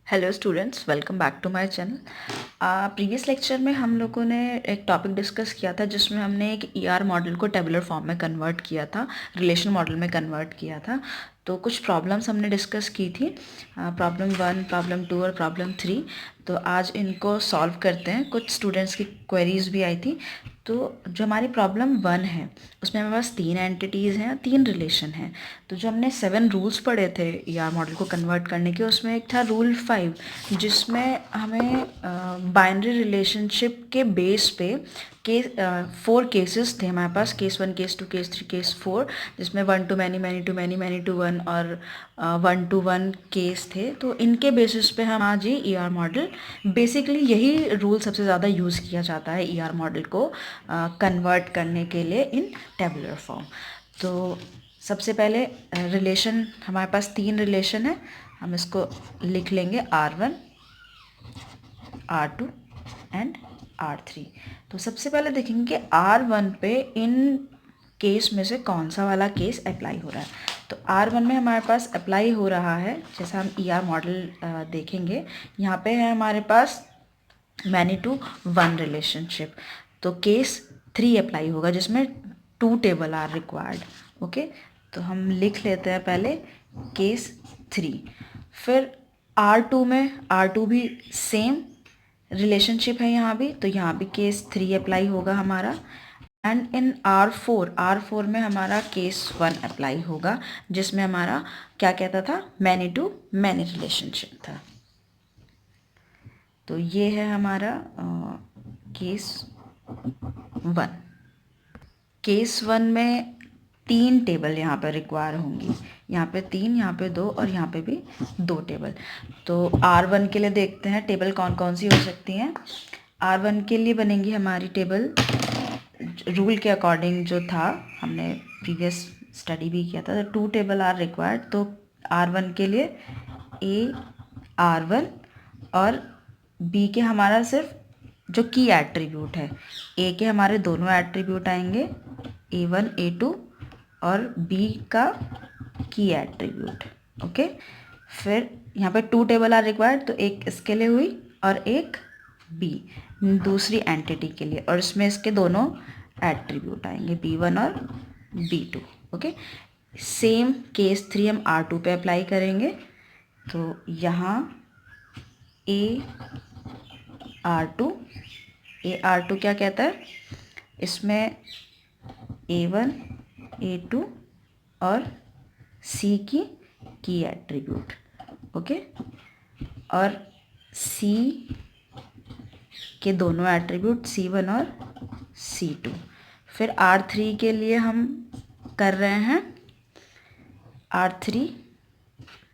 Hello students, welcome back to my channel. Previous lecture में हम लोगों ने एक टॉपिक डिस्कस किया था जिसमें हमने एक ईआर मॉडल को टेबुलर फॉर्म में कन्वर्ट किया था, रिलेशन मॉडल में कन्वर्ट किया था। तो कुछ प्रॉब्लम्स हमने डिस्कस की थी, प्रॉब्लम 1, प्रॉब्लम 2 और प्रॉब्लम 3। तो आज इनको सॉल्व करते हैं। कुछ स्टूडेंट्स की क्वेरीज भी आई थी। तो जो हमारी प्रॉब्लम 1 है उसमें हमारे पास 3 एंटिटीज़ हैं, 3 रिलेशन हैं। तो जो हमने 7 रूल्स पढ़े थे ईआर मॉडल को कन्वर्ट करने के, उसमें एक था रूल 5 जिसमें हमें बाइनरी रिलेशनशिप के बेस पे 4 केसेस थे हमारे पास, केस 1, केस 2, केस 3, केस 4, जिसमें 1 to many, many to many, many to 1 और 1 to 1 केस थे। तो इनके बेसिस पे हम आज ये ईआर मॉडल, बेसिकली यही रूल सबसे ज़्यादा यूज़ किया जाता है ईआर मॉडल को कन्वर्ट करने के लिए इन टेबुलर फॉर्म। तो सबसे पहले रिलेशन, हमारे पास 3 रिलेशन है, हम इसको लिख लेंगे R1, R2 एंड R3। तो सबसे पहले देखेंगे कि R1 पे इन केस में से कौन सा वाला केस अप्लाई हो रहा है। तो R1 में हमारे पास अप्लाई हो रहा है, जैसा हम ईआर मॉडल देखेंगे, यहाँ पे है हमारे पास मैनी टू 1 रिलेशनशिप। तो केस 3 अप्लाई होगा जिसमें 2 टेबल आर रिक्वायर्ड। ओके, तो हम लिख लेते हैं पहले केस 3। फिर R2 में, R2 भी सेम रिलेशनशिप है यहाँ भी, तो यहाँ भी केस 3 अप्लाई होगा हमारा। एंड इन R4 में हमारा केस 1 अप्लाई होगा जिसमें हमारा क्या कहता था, मैनी टू मैनी रिलेशनशिप था। तो ये है हमारा केस 1। केस 1 में 3 टेबल यहाँ पर रिक्वायर होंगी, यहाँ पे 3, यहाँ पे 2 और यहाँ पे भी 2 टेबल। तो R1 के लिए देखते हैं टेबल कौन कौन सी हो सकती हैं। R1 के लिए बनेंगी हमारी टेबल रूल के अकॉर्डिंग, जो था हमने प्रीवियस स्टडी भी किया था, तो 2 टेबल आर रिक्वायर्ड। तो R1 के लिए A R1 और B के हमारा सिर्फ जो की एट्रीब्यूट है, A के हमारे दोनों एट्रीब्यूट आएंगे, A1 A2 और B का की एट्रीब्यूट। ओके, फिर यहाँ पे 2 टेबल आर रिक्वायर्ड, तो एक इसके लिए हुई और एक B दूसरी एंटिटी के लिए, और इसमें इसके दोनों एट्रीब्यूट आएंगे B1 और B2। ओके, सेम केस 3 हम R2 पे अप्लाई करेंगे। तो यहाँ A R2 क्या कहता है, इसमें A1 A2 और C की एट्रीब्यूट। ओके, और C के दोनों एट्रीब्यूट C1 और C2। फिर R3 के लिए हम कर रहे हैं, R3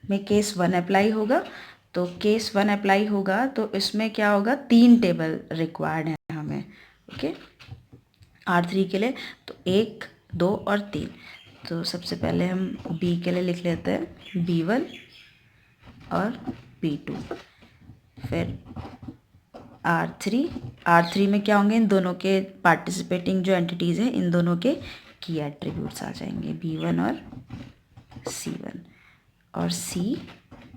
में केस 1 अप्लाई होगा। तो केस 1 अप्लाई होगा तो इसमें क्या होगा, 3 टेबल रिक्वायर्ड है हमें। ओके, R3 के लिए तो 1, 2 और 3। तो सबसे पहले हम B के लिए लिख लेते हैं B1 और B2। फिर R3 में क्या होंगे, इन दोनों के पार्टिसिपेटिंग जो एंटिटीज़ हैं, इन दोनों के की एट्रीब्यूट्स आ जाएंगे, B1 और C1 और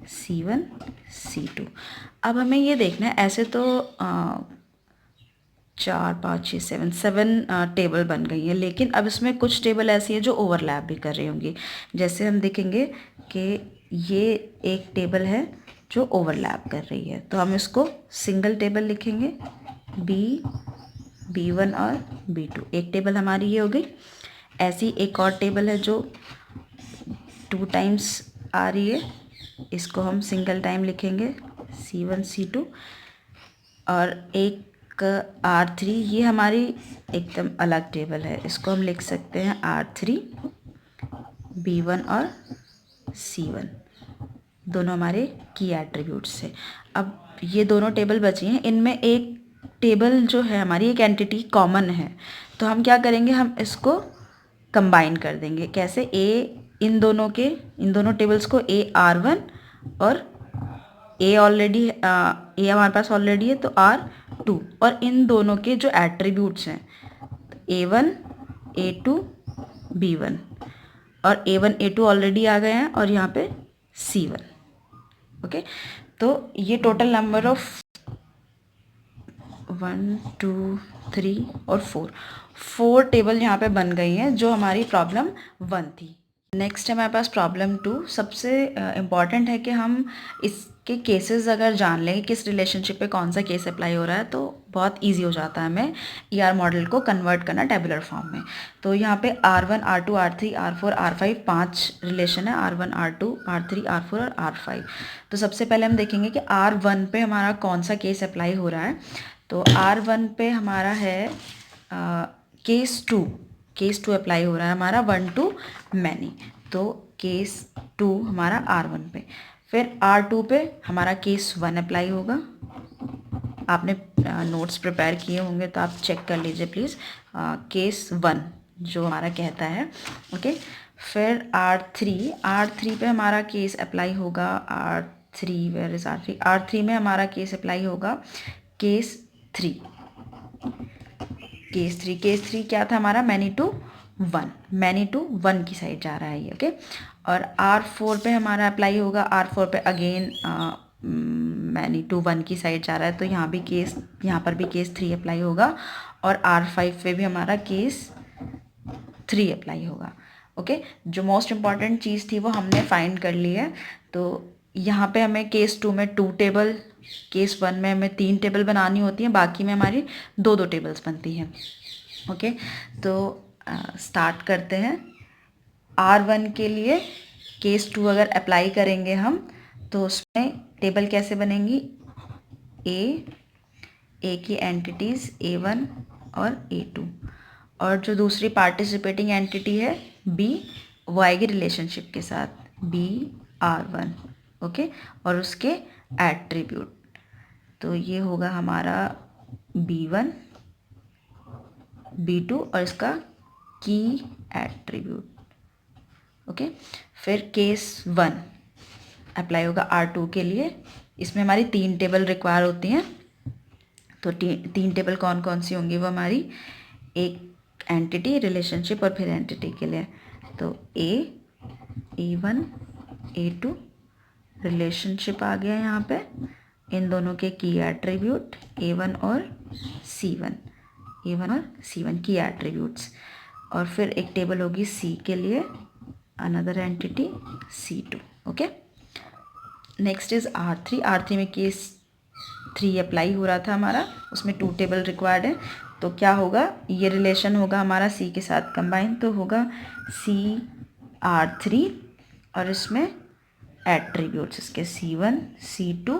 C1 C2। अब हमें ये देखना है, ऐसे तो 4 5 6 7 टेबल बन गई है, लेकिन अब इसमें कुछ टेबल ऐसी है जो ओवरलैप भी कर रही होंगी। जैसे हम देखेंगे कि ये एक टेबल है जो ओवरलैप कर रही है, तो हम इसको सिंगल टेबल लिखेंगे, B1 और B2। एक टेबल हमारी ये हो गई। ऐसी एक और टेबल है जो 2 टाइम्स आ रही है, इसको हम सिंगल टाइम लिखेंगे C1 C2। और एक R3, ये हमारी एकदम अलग टेबल है, इसको हम लिख सकते हैं R3 B1 और C1, दोनों हमारे की एट्रीब्यूट्स से। अब ये दोनों टेबल बची हैं, इनमें एक टेबल जो है हमारी, एक एंटिटी कॉमन है, तो हम क्या करेंगे, हम इसको कंबाइन कर देंगे। कैसे, इन दोनों टेबल्स को AR1 और A हमारे पास ऑलरेडी है तो R2, और इन दोनों के जो एट्रीब्यूट्स हैं A1 A2 B1, और A1 A2 ऑलरेडी आ गए हैं, और यहाँ पे C1। ओके, तो ये टोटल नंबर ऑफ 1 2 3 और 4 टेबल यहाँ पे बन गई हैं जो हमारी प्रॉब्लम 1 थी। नेक्स्ट है हमारे पास प्रॉब्लम 2। सबसे इम्पॉर्टेंट है कि हम इसके केसेस अगर जान लें किस रिलेशनशिप पे कौन सा केस अप्लाई हो रहा है तो बहुत इजी हो जाता है हमें ईआर मॉडल को कन्वर्ट करना टेबुलर फॉर्म में। तो यहाँ पे R1 R2 R3 R4 R5 5 relation है, R1 R2 R3 R4 और R5। तो सबसे पहले हम देखेंगे कि R1 पे हमारा कौन सा केस अप्लाई हो रहा है। तो R1 पे हमारा है केस 2 अप्लाई हो रहा है हमारा 1 to मैनी। तो केस 2 हमारा R1 पे। फिर R2 पे हमारा केस 1 अप्लाई होगा। आपने नोट्स प्रिपेयर किए होंगे तो आप चेक कर लीजिए प्लीज़। केस 1 जो हमारा कहता है, ओके। फिर R3 पे हमारा केस अप्लाई होगा। R3 वेयर इज R3 में हमारा केस अप्लाई होगा केस 3। केस 3 क्या था हमारा, मैनी टू 1 की साइड जा रहा है ये, ओके। और R4 पे हमारा अप्लाई होगा। R4 पे अगेन मैनी टू 1 की साइड जा रहा है, तो यहाँ पर भी केस 3 अप्लाई होगा। और R5 पे भी हमारा केस 3 अप्लाई होगा, ओके। जो मोस्ट इम्पॉर्टेंट चीज़ थी वो हमने फाइंड कर ली है। तो यहाँ पे हमें केस 2 में 2 टेबल, केस 1 में हमें 3 टेबल बनानी होती हैं, बाकी में हमारी 2 टेबल्स बनती हैं, ओके। तो स्टार्ट करते हैं। R1 के लिए केस 2 अगर अप्लाई करेंगे हम तो उसमें टेबल कैसे बनेंगी, ए की एंटिटीज़ A1 और A2, और जो दूसरी पार्टिसिपेटिंग एंटिटी है B, वो आएगी रिलेशनशिप के साथ BR1, ओके। और उसके एट्रीब्यूट, तो ये होगा हमारा B1 B2 और इसका की एट्रीब्यूट, ओके। फिर केस 1 अप्लाई होगा R2 के लिए। इसमें हमारी 3 टेबल रिक्वायर होती हैं। तो 3 टेबल कौन कौन सी होंगी, वो हमारी एक एंटिटी, रिलेशनशिप और फिर एंटिटी के लिए। तो A1 A2 रिलेशनशिप आ गया यहाँ पे, इन दोनों के की एट्रीब्यूट A1 और C1 की एट्रीब्यूट्स। और फिर एक टेबल होगी C के लिए, another entity C2, okay. Next is R3 में केस 3 अप्लाई हो रहा था हमारा, उसमें 2 टेबल रिक्वायर्ड है। तो क्या होगा, ये रिलेशन होगा हमारा C के साथ कंबाइन, तो होगा CR3 और इसमें एट्रीब्यूट्स इसके C1 C2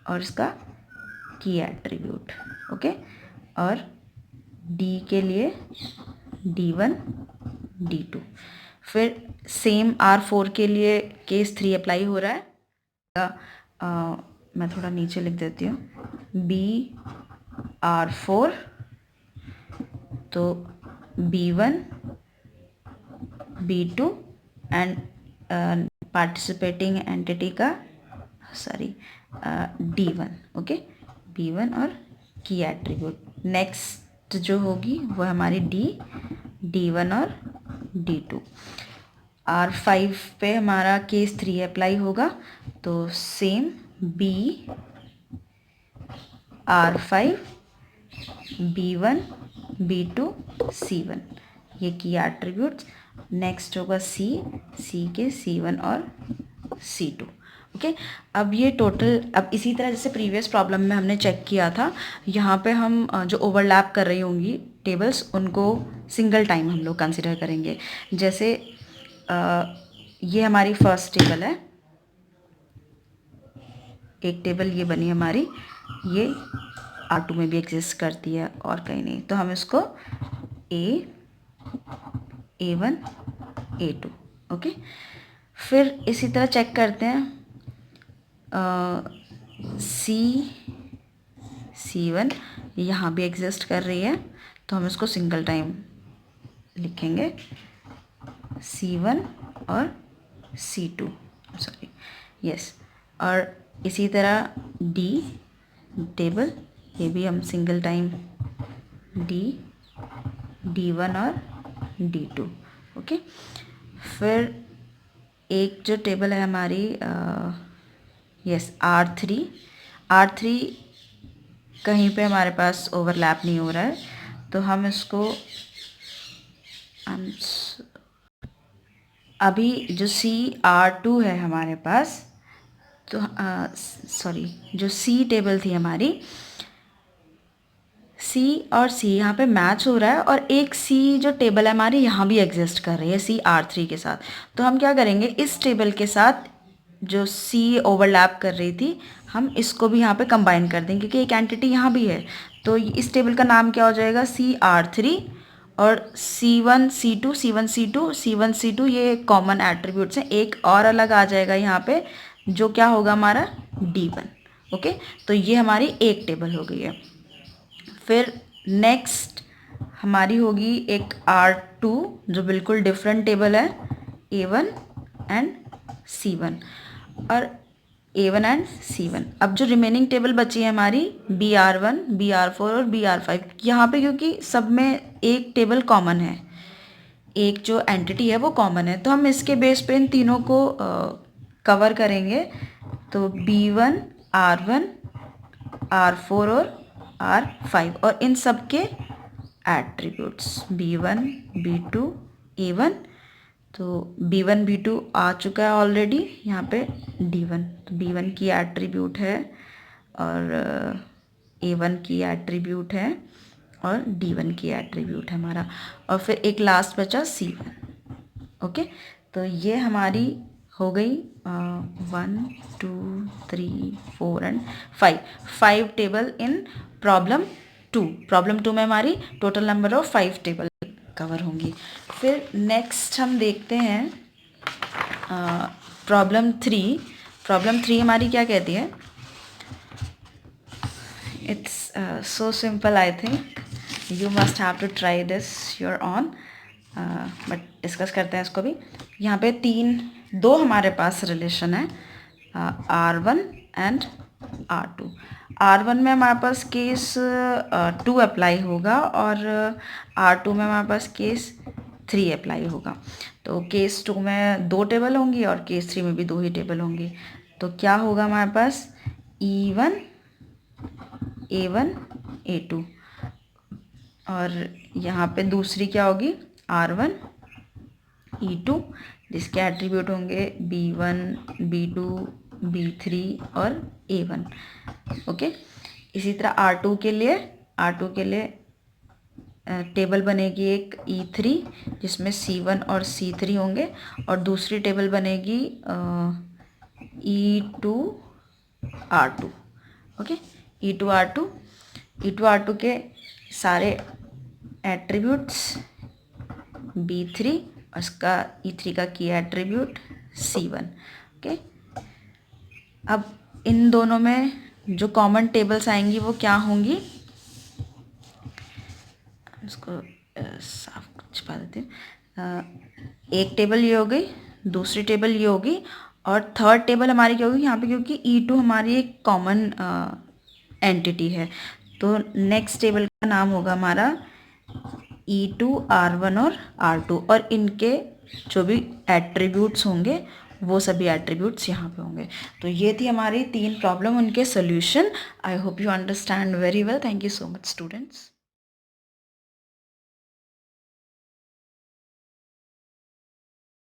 और इसका की एट्रीब्यूट, ओके। और D के लिए D1 D2। फिर सेम R4 के लिए केस 3 अप्लाई हो रहा है। मैं थोड़ा नीचे लिख देती हूँ, BR4, तो B1 B2 and participating entity का D1, ओके। B1 और की एट्रीब्यूट। नेक्स्ट जो होगी वो हमारी D1 और D2। R5 पे हमारा केस 3 अप्लाई होगा, तो same BR5 B1 B2 C1, ये की एट्रीब्यूट्स। नेक्स्ट होगा C के C1 और C2, ओके। अब ये टोटल, अब इसी तरह जैसे प्रीवियस प्रॉब्लम में हमने चेक किया था, यहाँ पे हम जो ओवरलैप कर रही होंगी टेबल्स, उनको सिंगल टाइम हम लोग कंसिडर करेंगे। जैसे ये हमारी फर्स्ट टेबल है, एक टेबल ये बनी हमारी, ये R2 में भी एग्जिस्ट करती है और कहीं नहीं, तो हम इसको A1 A2, ओके। फिर इसी तरह चेक करते हैं C1 यहाँ भी एग्जिस्ट कर रही है, तो हम इसको सिंगल टाइम लिखेंगे, C1 और C2, सॉरी, यस। और इसी तरह D टेबल, ये भी हम सिंगल टाइम D1 और D2, ओके। फिर एक जो टेबल है हमारी यस R3 कहीं पे हमारे पास ओवरलैप नहीं हो रहा है, तो हम इसको अभी जो CR2 है हमारे पास, तो सॉरी जो C टेबल थी हमारी, C और C यहाँ पे मैच हो रहा है, और एक C जो टेबल है हमारी यहाँ भी एग्जिस्ट कर रही है CR3 के साथ। तो हम क्या करेंगे, इस टेबल के साथ जो C ओवरलैप कर रही थी, हम इसको भी यहाँ पे कंबाइन कर देंगे क्योंकि एक एंटिटी यहाँ भी है। तो इस टेबल का नाम क्या हो जाएगा, CR3, और C1 C2 ये कॉमन एट्रीब्यूट्स हैं। एक और अलग आ जाएगा यहाँ पे, जो क्या होगा हमारा D1। ओके, तो ये हमारी एक टेबल हो गई है। फिर नेक्स्ट हमारी होगी एक R2 जो बिल्कुल डिफरेंट टेबल है, A1 एंड C1 और A1 एंड C1। अब जो रिमेनिंग टेबल बची है हमारी BR1, BR4 और BR5, यहाँ पे क्योंकि सब में एक टेबल कॉमन है, एक जो एंटिटी है वो कॉमन है, तो हम इसके बेस पे इन तीनों को कवर करेंगे। तो B1, R1, R4 और R5, और इन सब के एट्रीब्यूट्स B1, B2, A1। तो B1, B2 आ चुका है ऑलरेडी यहाँ पे D1, तो B1 की एट्रीब्यूट है और A1 की एट्रीब्यूट है और D1 की एट्रीब्यूट है हमारा, और फिर एक लास्ट बचा C1। ओके, तो ये हमारी हो गई 1 2 3 4 एंड 5 टेबल इन प्रॉब्लम 2 में हमारी total number of 5 table cover होंगी। फिर नेक्स्ट हम देखते हैं प्रॉब्लम 3 हमारी क्या कहती है। It's so simple, I think you must have to try this your own, but discuss करते हैं इसको भी। यहाँ पे दो हमारे पास रिलेशन है, R1 एंड R2। R1 में हमारे पास केस 2 अप्लाई होगा और R2 में हमारे पास केस 3 अप्लाई होगा। तो केस 2 में 2 टेबल होंगी और केस 3 में भी 2 ही टेबल होंगी। तो क्या होगा हमारे पास E1, A1, A2, और यहाँ पे दूसरी क्या होगी R1, E2, जिसके एट्रीब्यूट होंगे B1, B2, B3 और A1। ओके, इसी तरह R2 के लिए टेबल बनेगी एक E3 जिसमें C1 और C3 होंगे, और दूसरी टेबल बनेगी E2, R2। Okay, E2, R2 के सारे एट्रीब्यूट्स B3 और इसका E3 का की एट्रीब्यूट C1। ओके, अब इन दोनों में जो कॉमन टेबल्स आएंगी वो क्या होंगी, इसको साफ छिपा देते हैं। एक टेबल ये हो गई, दूसरी टेबल ये होगी, और थर्ड टेबल हमारी क्या होगी यहाँ पे, क्योंकि E2 हमारी एक कॉमन एंटिटी है, तो नेक्स्ट टेबल का नाम होगा हमारा E2, R1 और R2, और इनके जो भी एट्रीब्यूट्स होंगे वो सभी एट्रीब्यूट्स यहाँ पे होंगे। तो ये थी हमारी 3 प्रॉब्लम, उनके solution. I hope you understand very well. Thank you so much students.